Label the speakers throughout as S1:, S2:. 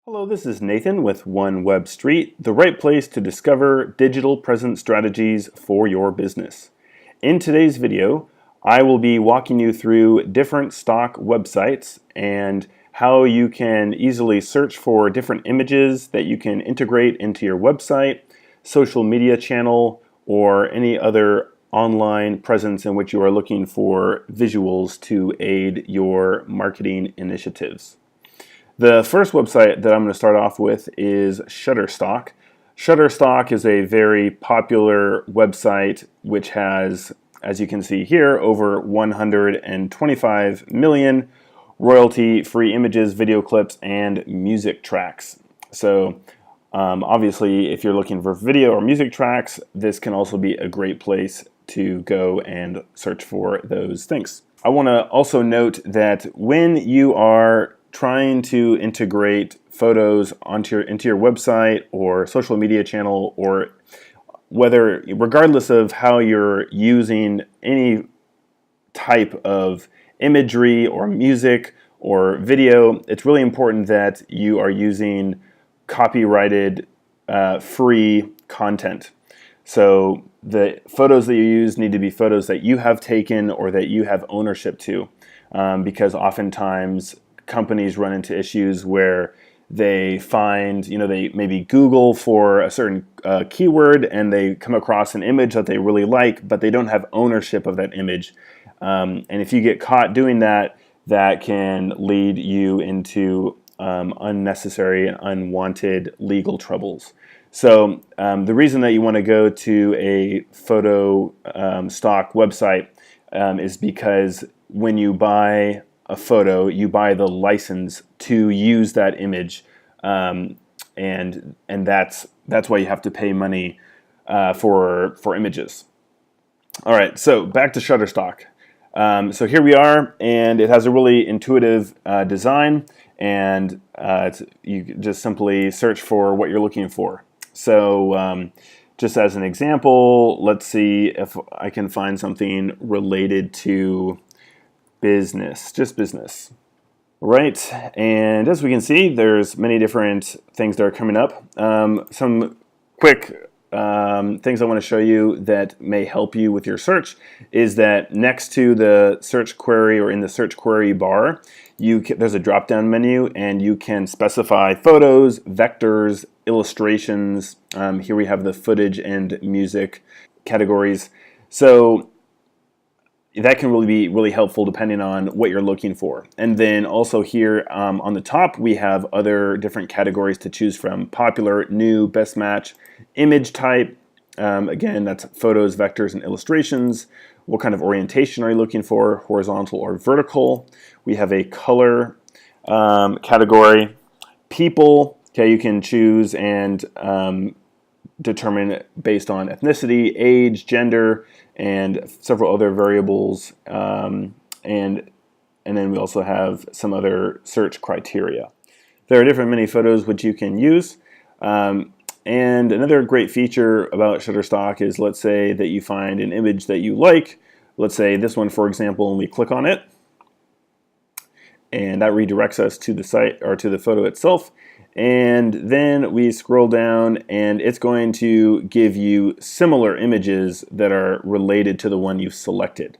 S1: Hello, this is Nathan with One Web Street, the right place to discover digital presence strategies for your business. In today's video, I will be walking you through different stock websites and how you can easily search for different images that you can integrate into your website, social media channel, or any other online presence in which you are looking for visuals to aid your marketing initiatives. The first website that I'm going to start off with is Shutterstock. Shutterstock is a very popular website which has, as you can see here, over 125 million royalty-free images, video clips, and music tracks. So obviously, if you're looking for video or music tracks, this can also be a great place to go and search for those things. I want to also note that when you are trying to integrate photos into your website or social media channel, or regardless of how you're using any type of imagery or music or video, it's really important that you are using copyrighted free content. So the photos that you use need to be photos that you have taken or that you have ownership to, because oftentimes companies run into issues where they find, they maybe Google for a certain keyword and they come across an image that they really like, but they don't have ownership of that image. And if you get caught doing that, that can lead you into unnecessary and unwanted legal troubles. So the reason that you want to go to a photo stock website is because when you buy a photo, you buy the license to use that image, and that's why you have to pay money for images. All right, so back to Shutterstock. So here we are, and it has a really intuitive design, and you just simply search for what you're looking for. So just as an example, let's see if I can find something related to business, just business. Right, and as we can see, there's many different things that are coming up. Some quick things I want to show you that may help you with your search is that next to the search query, or in the search query bar, there's a drop-down menu, and you can specify photos, vectors, illustrations. Here we have the footage and music categories. So that can really be really helpful depending on what you're looking for. And then also here on the top, we have other different categories to choose from: popular, new, best match, image type. Again, that's photos, vectors, and illustrations. What kind of orientation are you looking for, horizontal or vertical? We have a color category. People, okay, you can choose and determine based on ethnicity, age, gender, and several other variables, and then we also have some other search criteria. There are different many photos which you can use, and another great feature about Shutterstock is, let's say that you find an image that you like, let's say this one for example, and we click on it, and that redirects us to the site, or to the photo itself. And then we scroll down, and it's going to give you similar images that are related to the one you've selected.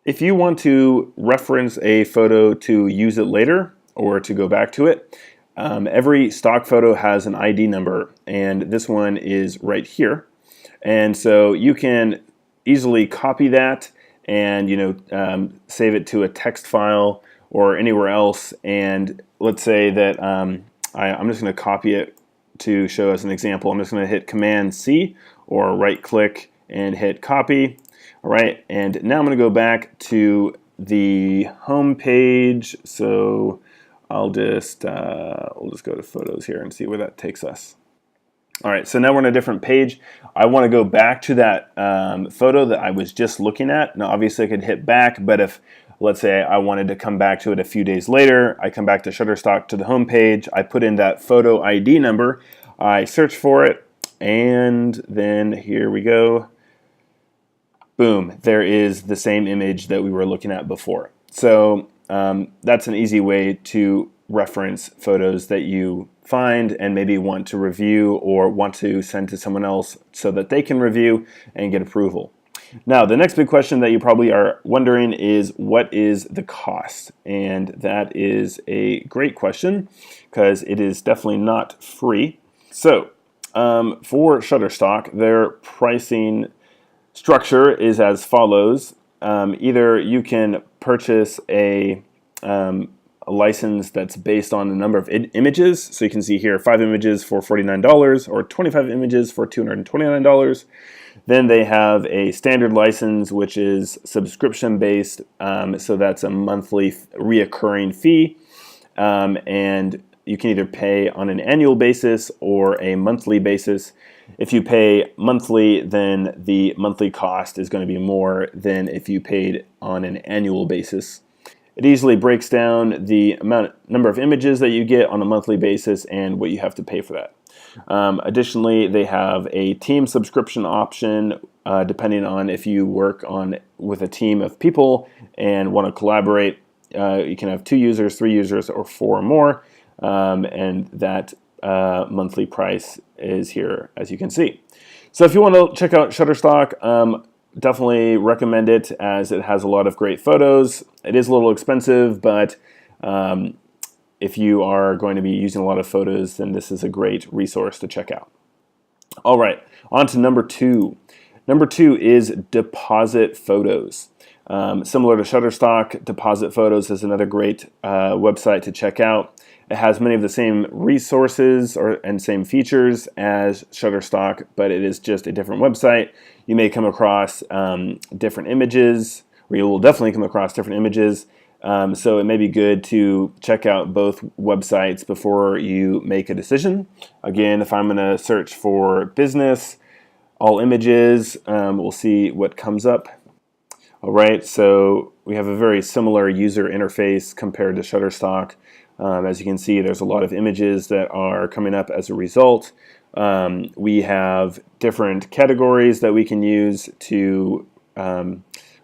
S1: If you want to reference a photo to use it later, or to go back to it, every stock photo has an ID number, and this one is right here. And so you can easily copy that and save it to a text file or anywhere else. And let's say that I'm just going to copy it to show us an example. I'm just going to hit Command-C or right-click and hit copy. All right, and now I'm going to go back to the home page. So we'll just go to photos here and see where that takes us. All right, so now we're on a different page. I want to go back to that photo that I was just looking at. Now, obviously, I could hit back, but if, let's say, I wanted to come back to it a few days later, I come back to Shutterstock to the home page, I put in that photo ID number, I search for it, and then here we go. Boom, there is the same image that we were looking at before. So that's an easy way to reference photos that you find and maybe want to review or want to send to someone else so that they can review and get approval. Now, the next big question that you probably are wondering is, what is the cost? And that is a great question because it is definitely not free. So, for Shutterstock, their pricing structure is as follows. Either you can purchase a license that's based on the number of images. So you can see here 5 images for $49 or 25 images for $229. Then they have a standard license, which is subscription based. So that's a monthly reoccurring fee. And you can either pay on an annual basis or a monthly basis. If you pay monthly, then the monthly cost is going to be more than if you paid on an annual basis. It easily breaks down the number of images that you get on a monthly basis and what you have to pay for that. Additionally, they have a team subscription option depending on if you work with a team of people and want to collaborate. You can have 2 users, 3 users, or 4 or more, and that monthly price is here, as you can see. So if you want to check out Shutterstock, definitely recommend it as it has a lot of great photos. It is a little expensive, but if you are going to be using a lot of photos, then this is a great resource to check out. All right, on to number 2. Number 2 is Deposit Photos. Similar to Shutterstock, Deposit Photos is another great website to check out. It has many of the same resources and same features as Shutterstock, but it is just a different website. You may come across different images, or you will definitely come across different images. So it may be good to check out both websites before you make a decision. Again, if I'm going to search for business, all images, we'll see what comes up. All right, so we have a very similar user interface compared to Shutterstock. As you can see, there's a lot of images that are coming up as a result. We have different categories that we can use to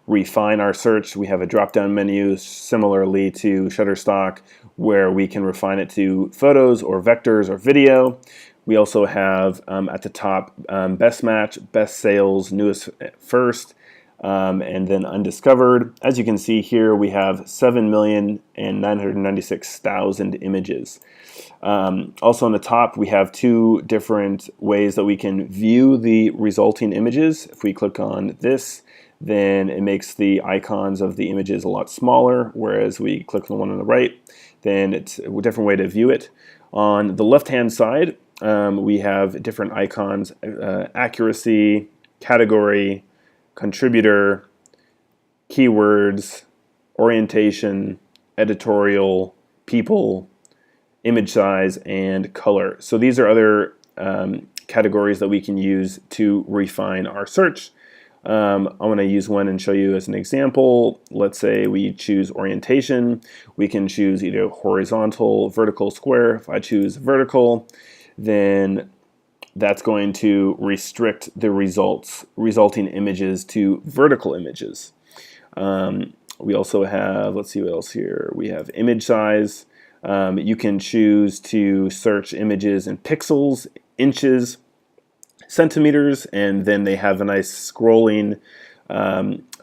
S1: refine our search. We have a drop-down menu similarly to Shutterstock where we can refine it to photos or vectors or video. We also have at the top best match, best sales, newest first, and then undiscovered. As you can see here, we have 7,996,000 images. Also on the top, we have 2 different ways that we can view the resulting images. If we click on this, then it makes the icons of the images a lot smaller, whereas we click on the one on the right, then it's a different way to view it. On the left-hand side, we have different icons, accuracy, category, contributor, keywords, orientation, editorial, people, image size, and color. So these are other categories that we can use to refine our search. I want to use one and show you as an example. Let's say we choose orientation. We can choose either horizontal, vertical, square. If I choose vertical, then that's going to restrict the resulting images to vertical images. We also have, let's see what else here. We have image size. You can choose to search images in pixels, inches, centimeters, and then they have a nice scrolling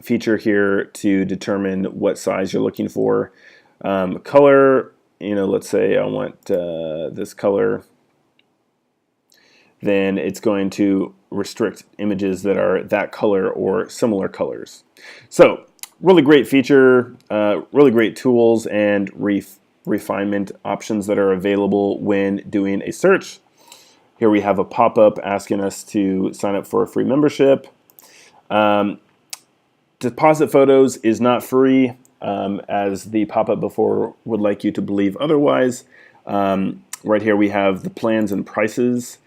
S1: feature here to determine what size you're looking for. Color, let's say I want this color. Then it's going to restrict images that are that color or similar colors. So really great feature, really great tools and refinement options that are available when doing a search. Here we have a pop-up asking us to sign up for a free membership. Deposit Photos is not free, as the pop-up before would like you to believe otherwise. Right here we have the plans and prices.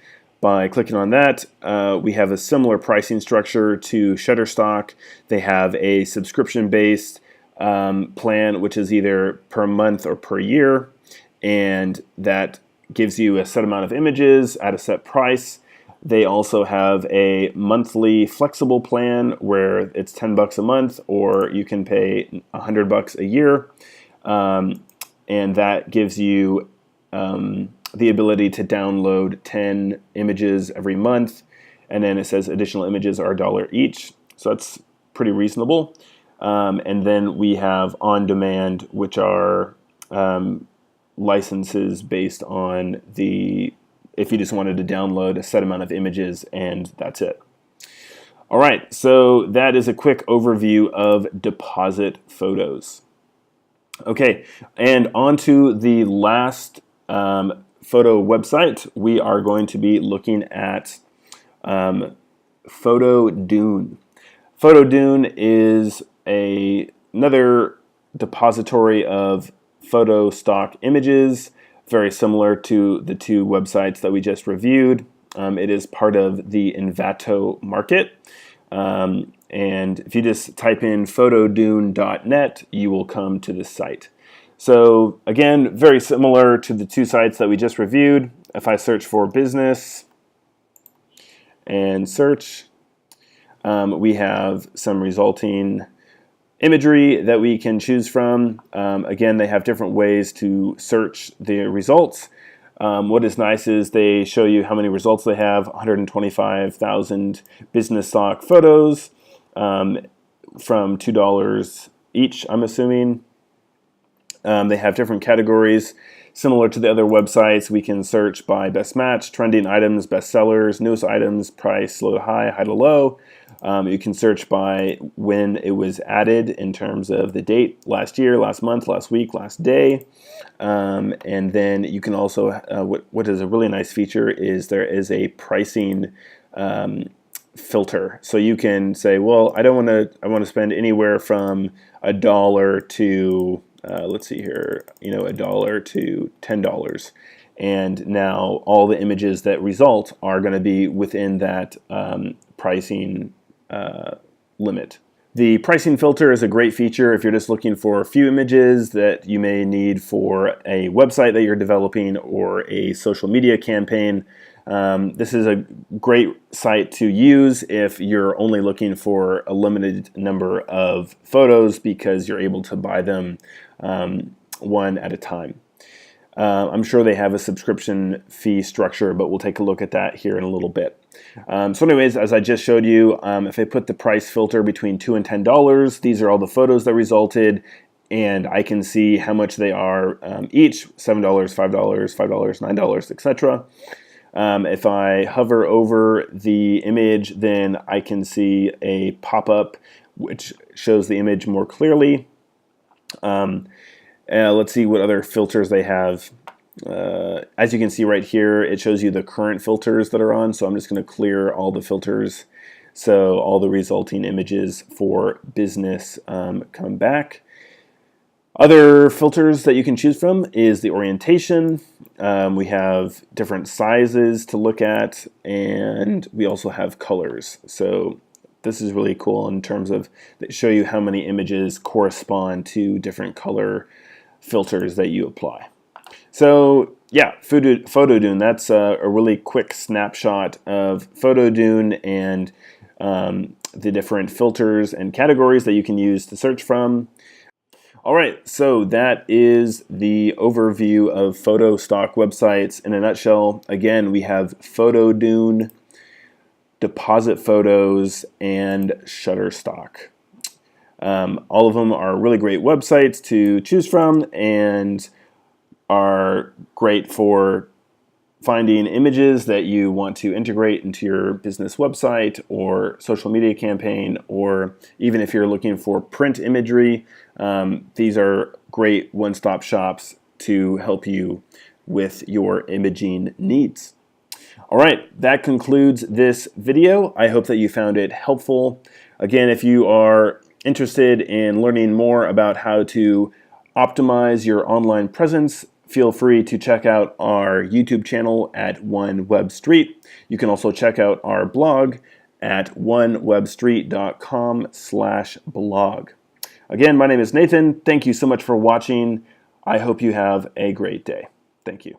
S1: By clicking on that, we have a similar pricing structure to Shutterstock. They have a subscription-based plan, which is either per month or per year, and that gives you a set amount of images at a set price. They also have a monthly flexible plan where it's $10 a month, or you can pay $100 a year. and that gives you the ability to download 10 images every month, and then it says additional images are $1 each, so that's pretty reasonable. And then we have on demand, which are licenses based on if you just wanted to download a set amount of images, and that's it. All right, so that is a quick overview of deposit photos. Okay, and on to the last photo website. We are going to be looking at PhotoDune. PhotoDune is another depository of photo stock images, very similar to the two websites that we just reviewed. It is part of the Envato market. And if you just type in photodune.net, you will come to this site. So again, very similar to the two sites that we just reviewed. If I search for business and search, we have some resulting imagery that we can choose from. Again, they have different ways to search the results. What is nice is they show you how many results they have, 125,000 business stock photos from $2 each, I'm assuming. They have different categories. Similar to the other websites, we can search by best match, trending items, best sellers, newest items, price, low to high, high to low. You can search by when it was added in terms of the date, last year, last month, last week, last day. And then you can also, what is a really nice feature is there is a pricing filter. So you can say, well, I want to spend anywhere from $1 to let's see here, $1 to $10. And now all the images that result are going to be within that pricing limit. The pricing filter is a great feature if you're just looking for a few images that you may need for a website that you're developing or a social media campaign. This is a great site to use if you're only looking for a limited number of photos because you're able to buy them one at a time. I'm sure they have a subscription fee structure, but we'll take a look at that here in a little bit. So anyways, as I just showed you, if I put the price filter between $2 and $10, these are all the photos that resulted, and I can see how much they are each, $7, $5, $5, $9, etc. If I hover over the image, then I can see a pop-up which shows the image more clearly. Let's see what other filters they have. As you can see right here, it shows you the current filters that are on, so I'm just going to clear all the filters so all the resulting images for business come back. Other filters that you can choose from is the orientation. We have different sizes to look at, and we also have colors. So this is really cool in terms of they show you how many images correspond to different color filters that you apply. So yeah, PhotoDune, that's a really quick snapshot of PhotoDune and the different filters and categories that you can use to search from. All right, so that is the overview of photo stock websites in a nutshell. Again, we have PhotoDune, Deposit Photos, and Shutterstock. All of them are really great websites to choose from and are great for finding images that you want to integrate into your business website or social media campaign, or even if you're looking for print imagery. These are great one-stop shops to help you with your imaging needs. All right, that concludes this video. I hope that you found it helpful. Again, if you are interested in learning more about how to optimize your online presence, feel free to check out our YouTube channel at OneWebStreet. You can also check out our blog at onewebstreet.com/blog. Again, my name is Nathan. Thank you so much for watching. I hope you have a great day. Thank you.